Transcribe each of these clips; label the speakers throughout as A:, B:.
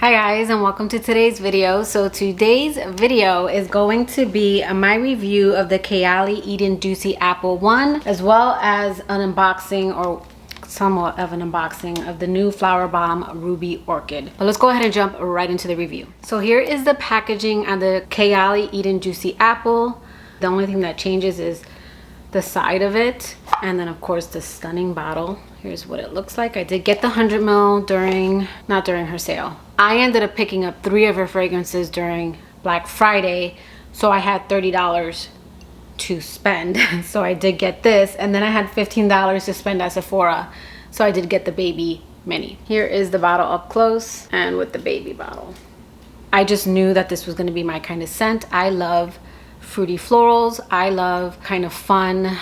A: Hi guys, and welcome to today's video. So today's video is going to be my review of the Kayali Eden Juicy Apple 1, as well as an unboxing or somewhat of an unboxing of the new Flowerbomb Ruby Orchid. But let's go ahead and jump right into the review. So here is the packaging on the Kayali Eden Juicy Apple. The only thing that changes is the side of it, and then of course the stunning bottle. Here's what it looks like. I did get the 100 ml not during her sale. I ended up picking up 3 of her fragrances during Black Friday, so I had $30 to spend. So I did get this, and then I had $15 to spend at Sephora, so I did get the baby mini. Here is the bottle up close and with the baby bottle. I just knew that this was going to be my kind of scent. I love fruity florals. I love kind of fun,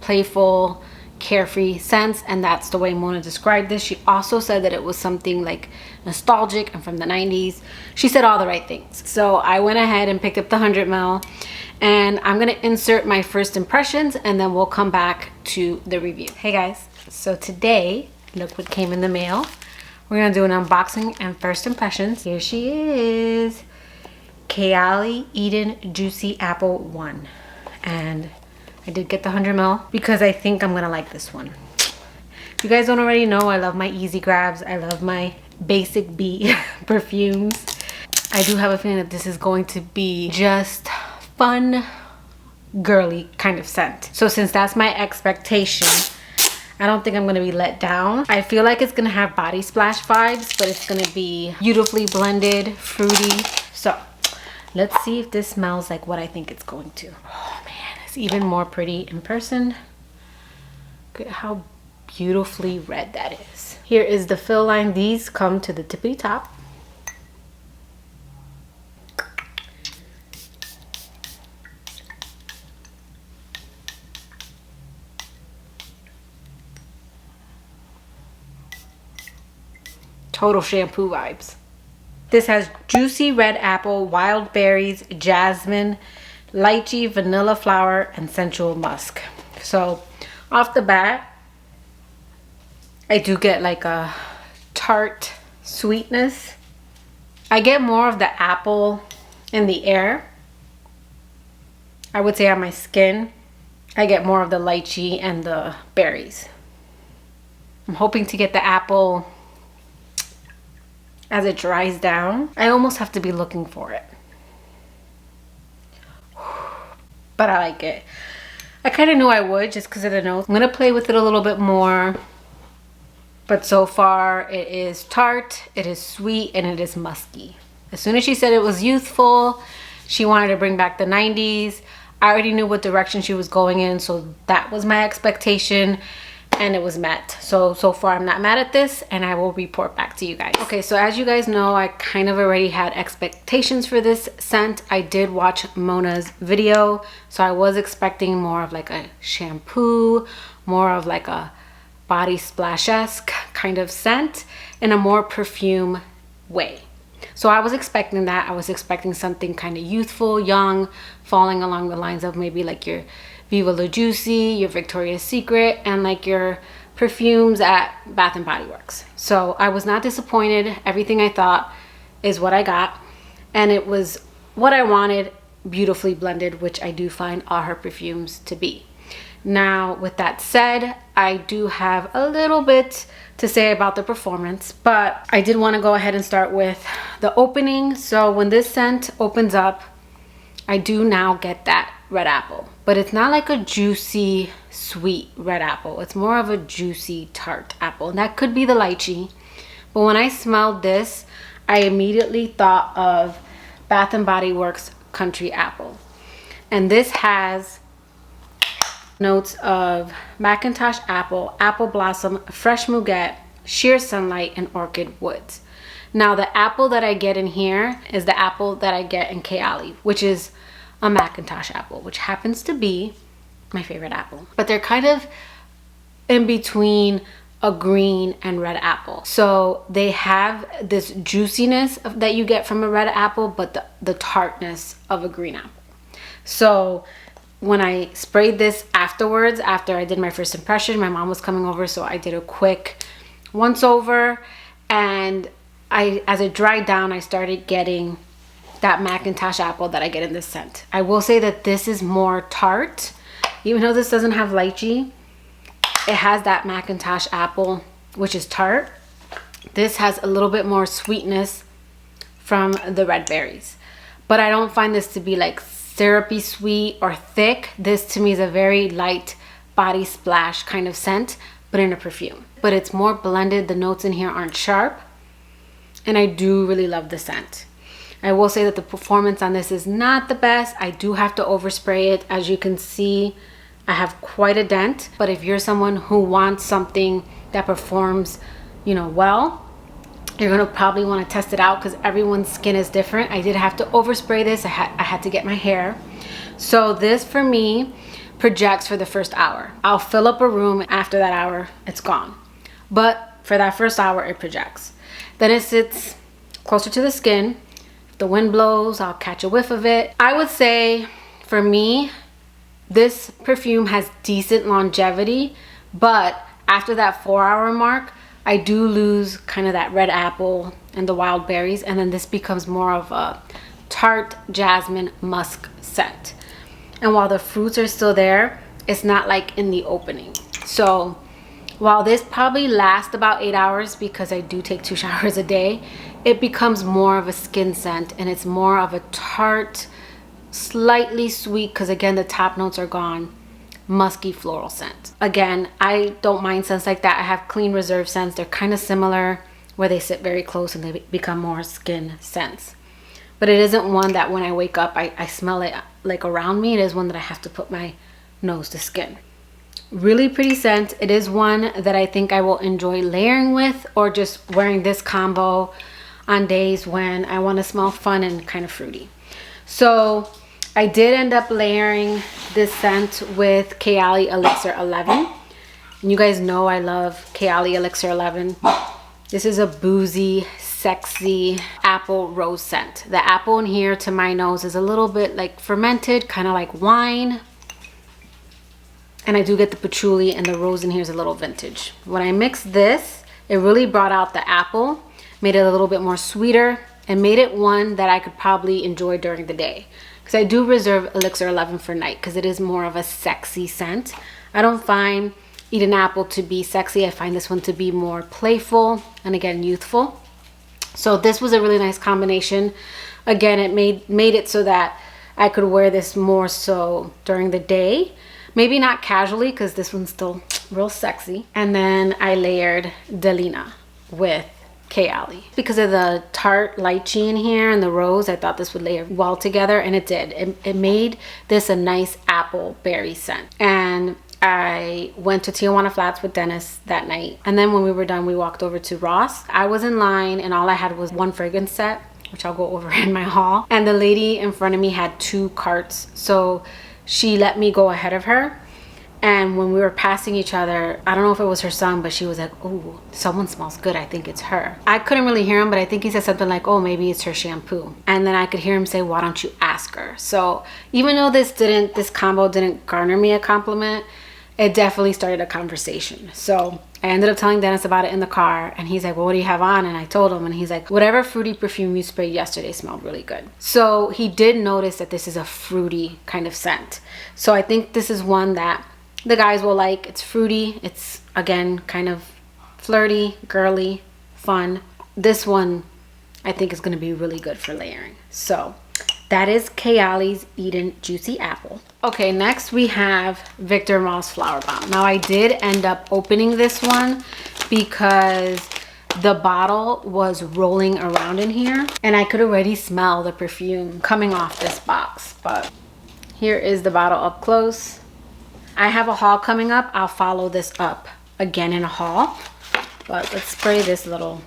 A: playful, carefree scents, and that's the way Mona described this. She also said that it was something like nostalgic and from the 90s. She said all the right things. So I went ahead and picked up the 100 ml, and I'm gonna insert my first impressions, and then we'll come back to the review. Hey guys, so today, look what came in the mail. We're gonna do an unboxing and first impressions. Here she is, Kayali Eden Juicy Apple 1, and I did get the 100 ml because I think I'm gonna like this one. If you guys don't already know, I love my easy grabs. I love my basic B perfumes. I do have a feeling that this is going to be just fun, girly kind of scent. So since that's my expectation, I don't think I'm gonna be let down. I feel like it's gonna have body splash vibes, but it's gonna be beautifully blended, fruity. So let's see if this smells like what I think it's going to. Oh man, it's even more pretty in person. Look at how beautifully red that is. Here is the fill line. These come to the tippity top. Total shampoo vibes. This has juicy red apple, wild berries, jasmine, lychee, vanilla flower, and sensual musk. So off the bat, I do get like a tart sweetness. I get more of the apple in the air. I would say on my skin, I get more of the lychee and the berries. I'm hoping to get the apple as it dries down. I almost have to be looking for it, but I like it. I kind of knew I would just because of the nose. I'm gonna play with it a little bit more, but so far it is tart, it is sweet, and it is musky. As soon as she said it was youthful, she wanted to bring back the 90s. I already knew what direction she was going in, so that was my expectation, and it was met. So far I'm not mad at this, and I will report back to you guys. Okay, so as you guys know, I kind of already had expectations for this scent. I did watch Mona's video, so I was expecting more of like a shampoo, more of like a body splash-esque kind of scent in a more perfume way. So I was expecting that. I was expecting something kind of youthful, young, falling along the lines of maybe like your Viva La Juicy, your Victoria's Secret, and like your perfumes at Bath & Body Works. So I was not disappointed. Everything I thought is what I got, and it was what I wanted, beautifully blended, which I do find all her perfumes to be. Now, with that said, I do have a little bit to say about the performance, but I did want to go ahead and start with the opening. So when this scent opens up, I do now get that red apple, but it's not like a juicy, sweet red apple. It's more of a juicy, tart apple, and that could be the lychee. But when I smelled this, I immediately thought of Bath & Body Works Country Apple. And this has notes of Macintosh apple, apple blossom, fresh muguet, sheer sunlight, and orchid woods. Now the apple that I get in here is the apple that I get in Kayali, which is a Macintosh apple, which happens to be my favorite apple. But they're kind of in between a green and red apple. So they have this juiciness that you get from a red apple, but the tartness of a green apple. So when I sprayed this afterwards, after I did my first impression, my mom was coming over, so I did a quick once over, and as it dried down, I started getting that Macintosh apple that I get in this scent. I will say that this is more tart. Even though this doesn't have lychee, it has that Macintosh apple, which is tart. This has a little bit more sweetness from the red berries. But I don't find this to be like syrupy sweet or thick. This to me is a very light body splash kind of scent, but in a perfume. But it's more blended. The notes in here aren't sharp. And I do really love the scent. I will say that the performance on this is not the best. I do have to overspray it. As you can see, I have quite a dent. But if you're someone who wants something that performs, you know, well, you're gonna probably want to test it out because everyone's skin is different. I did have to overspray this. I had to get my hair. So this for me projects for the first hour. I'll fill up a room. After that hour, it's gone. But for that first hour, it projects. Then it sits closer to the skin. If the wind blows, I'll catch a whiff of it. I would say for me, this perfume has decent longevity, but after that 4-hour mark, I do lose kind of that red apple and the wild berries, and then this becomes more of a tart jasmine musk scent. And while the fruits are still there, it's not like in the opening. So while this probably lasts about 8 hours because I do take 2 showers a day, it becomes more of a skin scent, and it's more of a tart, slightly sweet, because again the top notes are gone, musky floral scent. Again, I don't mind scents like that. I have clean reserve scents. They're kind of similar where they sit very close and they become more skin scents. But it isn't one that when I wake up I smell it like around me. It is one that I have to put my nose to skin. Really pretty scent. It is one that I think I will enjoy layering with, or just wearing this combo on days when I want to smell fun and kind of fruity. So I did end up layering this scent with Kayali Elixir 11. And you guys know I love Kayali Elixir 11. This is a boozy, sexy apple rose scent. The apple in here to my nose is a little bit like fermented, kind of like wine. And I do get the patchouli, and the rose in here is a little vintage. When I mixed this, it really brought out the apple, made it a little bit more sweeter, and made it one that I could probably enjoy during the day. Because I do reserve Elixir 11 for night because it is more of a sexy scent. I don't find Eden Apple to be sexy. I find this one to be more playful and again youthful. So this was a really nice combination. Again, it made it so that I could wear this more so during the day. Maybe not casually because this one's still real sexy. And then I layered Delina with Kayali. Because of the tart lychee in here and the rose, I thought this would layer well together, and it did. It made this a nice apple berry scent. And I went to Tijuana Flats with Dennis that night. And then when we were done, we walked over to Ross. I was in line and all I had was one fragrance set, which I'll go over in my haul. And the lady in front of me had 2 carts. So she let me go ahead of her. And when we were passing each other, I don't know if it was her son, but she was like, "Oh, someone smells good. I think it's her." I couldn't really hear him, but I think he said something like, "Oh, maybe it's her shampoo." And then I could hear him say, "Why don't you ask her?" So even though this combo didn't garner me a compliment, it definitely started a conversation. So I ended up telling Dennis about it in the car, and he's like, "Well, what do you have on?" And I told him, and he's like, "Whatever fruity perfume you sprayed yesterday smelled really good." So he did notice that this is a fruity kind of scent. So I think this is one that the guys will like. It's fruity. It's, again, kind of flirty, girly, fun. This one I think is going to be really good for layering. So that is Kayali's Eden Juicy Apple. Okay, next we have Viktor Moss Flowerbomb. Now I did end up opening this one because the bottle was rolling around in here and I could already smell the perfume coming off this box. But here is the bottle up close. I have a haul coming up. I'll follow this up again in a haul. But let's spray this little.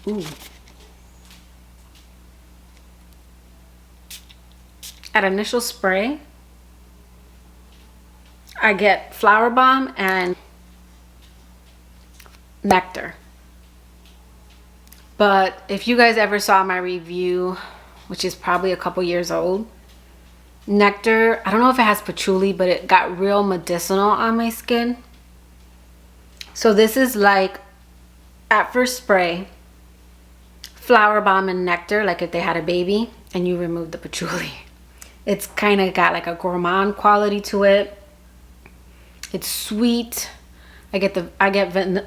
A: Ooh. At initial spray, I get Flowerbomb and Nectar. But if you guys ever saw my review, which is probably a couple years old, Nectar, I don't know if it has patchouli, but it got real medicinal on my skin. So this is like, at first spray, Flowerbomb and Nectar, like if they had a baby and you remove the patchouli. It's kind of got like a gourmand quality to it. It's sweet. I get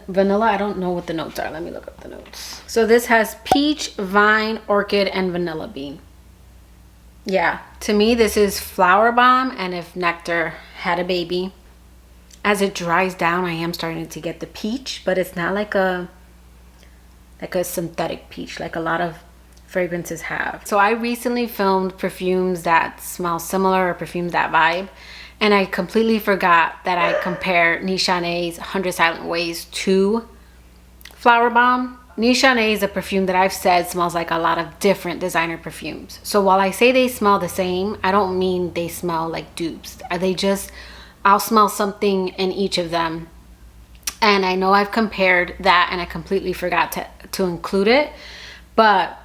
A: vanilla. I don't know what the notes are. Let me look up the notes. So this has peach, vine, orchid, and vanilla bean. Yeah, to me this is Flowerbomb, and if Nectar had a baby. As it dries down, I am starting to get the peach, but it's not like a synthetic peach like a lot of fragrances have. So I recently filmed perfumes that smell similar, or perfumes that vibe, and I completely forgot that I compare Nishane's 100 Silent Ways to Flowerbomb. Nishane is a perfume that I've said smells like a lot of different designer perfumes. So while I say they smell the same, I don't mean they smell like dupes. They just, I'll smell something in each of them. And I know I've compared that and I completely forgot to include it. But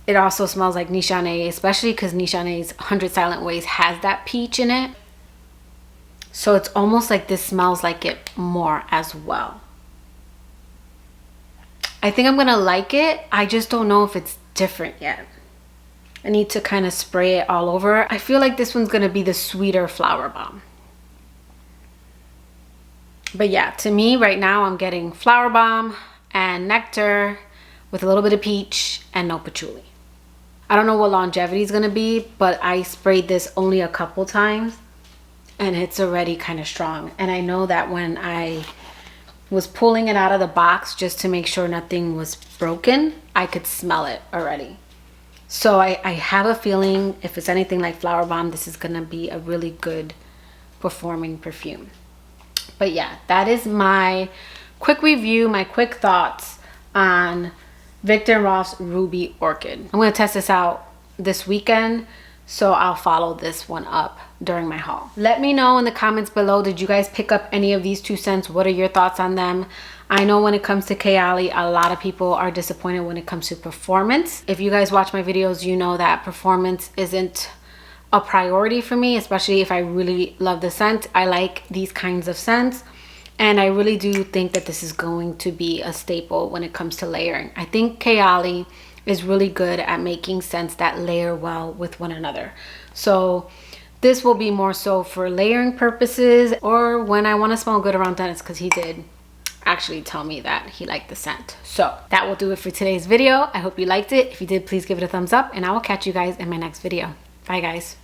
A: it also smells like Nishane, especially because Nishane's 100 Silent Ways has that peach in it. So it's almost like this smells like it more as well. I think I'm gonna like it. I just don't know if it's different yet. I need to kind of spray it all over. I feel like this one's gonna be the sweeter Flowerbomb. But yeah, to me right now I'm getting Flowerbomb and Nectar with a little bit of peach and no patchouli. I don't know what longevity is gonna be, but I sprayed this only a couple times and it's already kind of strong. And I know that when I was pulling it out of the box just to make sure nothing was broken, I could smell it already. So I have a feeling if it's anything like Flowerbomb, this is gonna be a really good performing perfume. But yeah, that is my quick review, my quick thoughts on Viktor and Rolf's Ruby Orchid. I'm gonna test this out this weekend, so I'll follow this one up during my haul. Let me know in the comments below, did you guys pick up any of these 2 scents? What are your thoughts on them? I know when it comes to Kayali, a lot of people are disappointed when it comes to performance. If you guys watch my videos, you know that performance isn't a priority for me, especially if I really love the scent. I like these kinds of scents, and I really do think that this is going to be a staple when it comes to layering. I think Kayali is really good at making scents that layer well with one another. So this will be more so for layering purposes, or when I want to smell good around Dennis, because he did actually tell me that he liked the scent. So that will do it for today's video. I hope you liked it. If you did, please give it a thumbs up, and I will catch you guys in my next video. Bye guys.